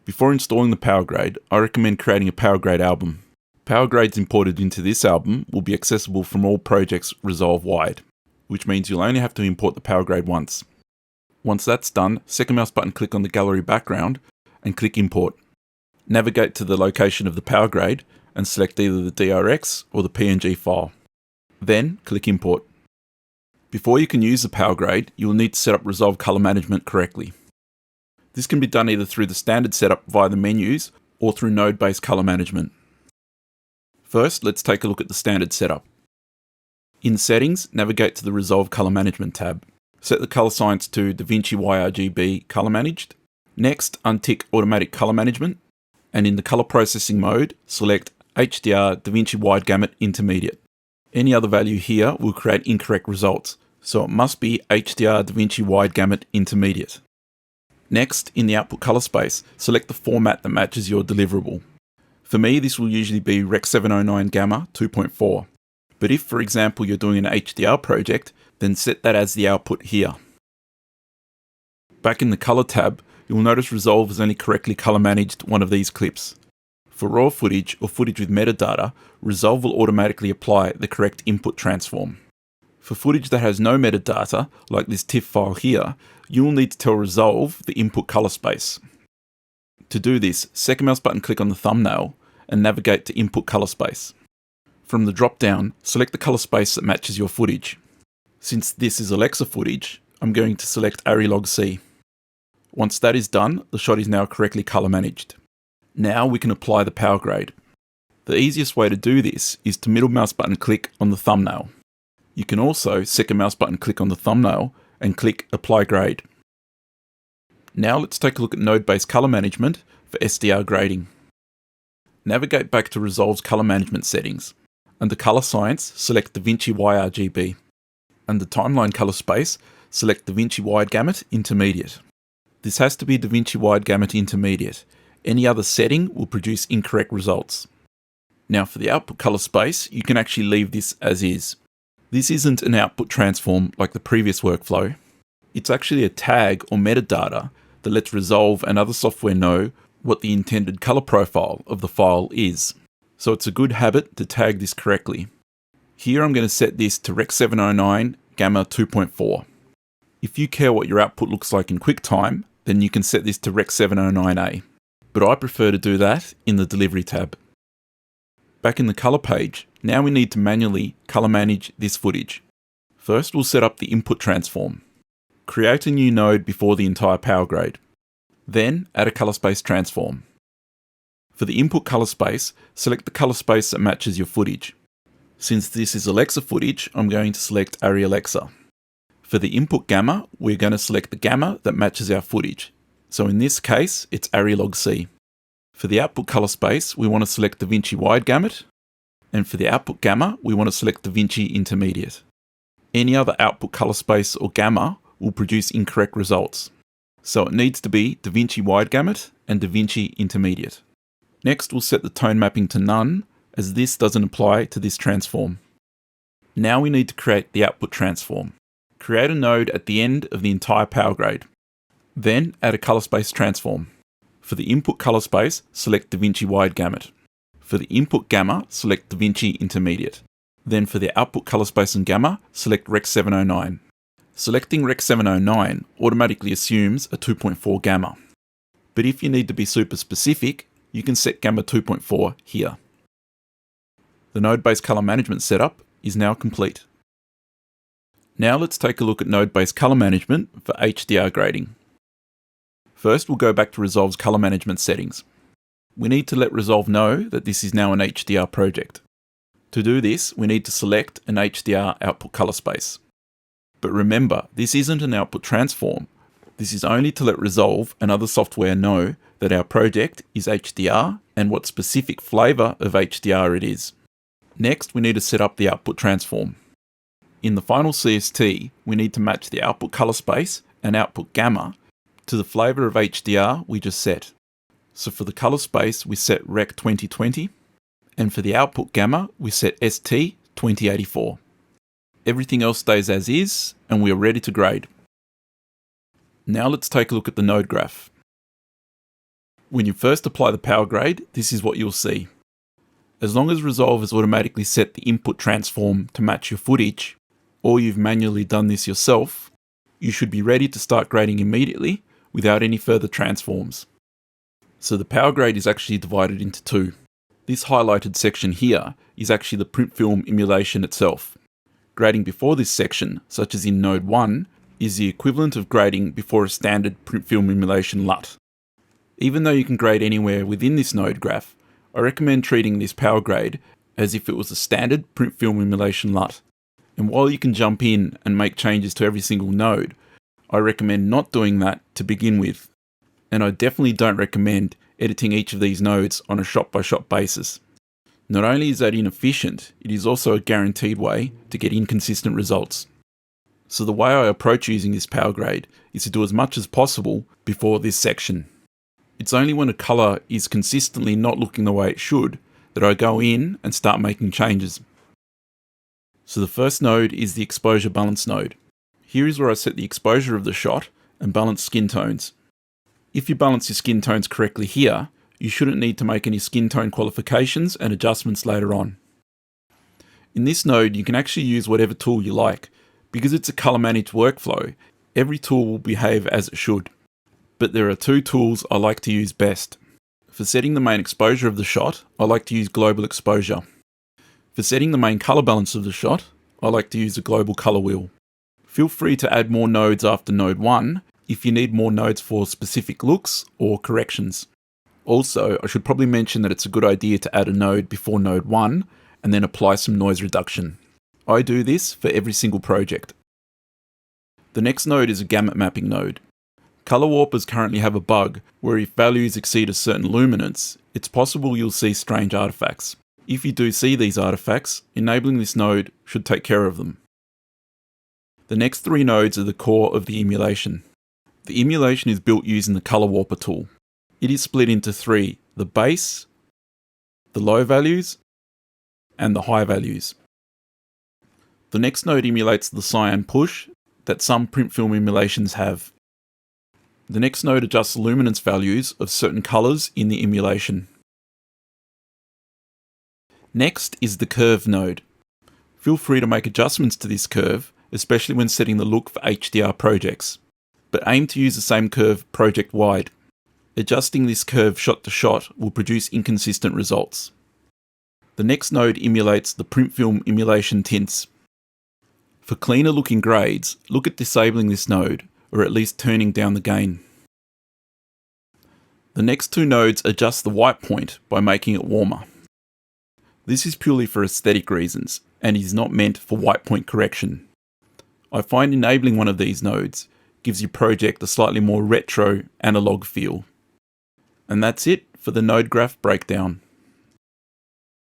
Before installing the PowerGrade, I recommend creating a PowerGrade album. PowerGrades imported into this album will be accessible from all projects resolve-wide, which means you'll only have to import the PowerGrade once. Once that's done, second mouse button click on the gallery background and click Import. Navigate to the location of the PowerGrade and select either the DRX or the PNG file. Then click Import. Before you can use the PowerGrade, you will need to set up Resolve Color Management correctly. This can be done either through the standard setup via the menus or through node-based color management. First, let's take a look at the standard setup. In Settings, navigate to the Resolve Color Management tab. Set the color science to DaVinci YRGB Color Managed. Next, untick Automatic Color Management, and in the color processing mode, select HDR DaVinci Wide Gamut Intermediate. Any other value here will create incorrect results, so it must be HDR DaVinci Wide Gamut Intermediate. Next, in the output color space, select the format that matches your deliverable. For me, this will usually be Rec. 709 Gamma 2.4. But if, for example, you're doing an HDR project, then set that as the output here. Back in the Color tab, you'll notice Resolve has only correctly color managed one of these clips. For raw footage or footage with metadata, Resolve will automatically apply the correct input transform. For footage that has no metadata, like this TIFF file here, you will need to tell Resolve the input color space. To do this, second mouse button click on the thumbnail and navigate to Input Color Space. From the drop-down, select the color space that matches your footage. Since this is Alexa footage, I'm going to select Arilog C. Once that is done, the shot is now correctly color managed. Now we can apply the PowerGrade. The easiest way to do this is to middle mouse button click on the thumbnail. You can also second mouse button click on the thumbnail and click Apply Grade. Now let's take a look at node-based color management for SDR grading. Navigate back to Resolve's color management settings. Under Color Science, select DaVinci YRGB. Under Timeline Color Space, select DaVinci Wide Gamut Intermediate. This has to be DaVinci Wide Gamut Intermediate. Any other setting will produce incorrect results. Now for the output color space, you can actually leave this as is. This isn't an output transform like the previous workflow. It's actually a tag or metadata that lets Resolve and other software know what the intended color profile of the file is. So it's a good habit to tag this correctly. Here I'm going to set this to Rec. 709 Gamma 2.4. If you care what your output looks like in QuickTime, then you can set this to Rec. 709A. But I prefer to do that in the Delivery tab. Back in the color page, now we need to manually color manage this footage. First, we'll set up the input transform. Create a new node before the entire PowerGrade. Then, add a color space transform. For the input color space, select the color space that matches your footage. Since this is Alexa footage, I'm going to select Arri Alexa. For the input gamma, we're going to select the gamma that matches our footage. So in this case, it's Arilog C. For the output color space, we want to select DaVinci Wide Gamut. And for the output gamma, we want to select DaVinci Intermediate. Any other output color space or gamma will produce incorrect results. So it needs to be DaVinci Wide Gamut and DaVinci Intermediate. Next, we'll set the tone mapping to none, as this doesn't apply to this transform. Now we need to create the output transform. Create a node at the end of the entire PowerGrade. Then add a color space transform. For the input color space, select DaVinci Wide Gamut. For the input gamma, select DaVinci Intermediate. Then for the output color space and gamma, select Rec. 709. Selecting Rec. 709 automatically assumes a 2.4 gamma. But if you need to be super specific, you can set gamma 2.4 here. The node-based color management setup is now complete. Now let's take a look at node-based color management for HDR grading. First, we'll go back to Resolve's color management settings. We need to let Resolve know that this is now an HDR project. To do this, we need to select an HDR output color space. But remember, this isn't an output transform. This is only to let Resolve and other software know that our project is HDR and what specific flavor of HDR it is. Next, we need to set up the output transform. In the final CST, we need to match the output color space and output gamma to the flavor of HDR we just set. So for the color space, we set Rec. 2020, and for the output gamma, we set ST 2084. Everything else stays as is, and we are ready to grade. Now let's take a look at the node graph. When you first apply the PowerGrade, this is what you'll see. As long as Resolve has automatically set the input transform to match your footage, or you've manually done this yourself, you should be ready to start grading immediately without any further transforms. So the PowerGrade is actually divided into two. This highlighted section here is actually the print film emulation itself. Grading before this section, such as in Node 1, is the equivalent of grading before a standard print film emulation LUT. Even though you can grade anywhere within this node graph, I recommend treating this PowerGrade as if it was a standard print film emulation LUT. And while you can jump in and make changes to every single node, I recommend not doing that to begin with. And I definitely don't recommend editing each of these nodes on a shot-by-shot basis. Not only is that inefficient, it is also a guaranteed way to get inconsistent results. So the way I approach using this PowerGrade is to do as much as possible before this section. It's only when a colour is consistently not looking the way it should that I go in and start making changes. So the first node is the exposure balance node. Here is where I set the exposure of the shot and balance skin tones. If you balance your skin tones correctly here, you shouldn't need to make any skin tone qualifications and adjustments later on. In this node, you can actually use whatever tool you like. Because it's a colour managed workflow, every tool will behave as it should. But there are two tools I like to use best. For setting the main exposure of the shot, I like to use global exposure. For setting the main colour balance of the shot, I like to use the global colour wheel. Feel free to add more nodes after node 1 if you need more nodes for specific looks or corrections. Also, I should probably mention that it's a good idea to add a node before node 1 and then apply some noise reduction. I do this for every single project. The next node is a gamut mapping node. Color warpers currently have a bug where if values exceed a certain luminance, it's possible you'll see strange artifacts. If you do see these artifacts, enabling this node should take care of them. The next three nodes are the core of the emulation. The emulation is built using the color warper tool. It is split into three: the base, the low values, and the high values. The next node emulates the cyan push that some print film emulations have. The next node adjusts the luminance values of certain colours in the emulation. Next is the curve node. Feel free to make adjustments to this curve, especially when setting the look for HDR projects, but aim to use the same curve project-wide. Adjusting this curve shot to shot will produce inconsistent results. The next node emulates the print film emulation tints. For cleaner looking grades, look at disabling this node, or at least turning down the gain. The next two nodes adjust the white point by making it warmer. This is purely for aesthetic reasons, and is not meant for white point correction. I find enabling one of these nodes gives your project a slightly more retro, analog feel. And that's it for the node graph breakdown.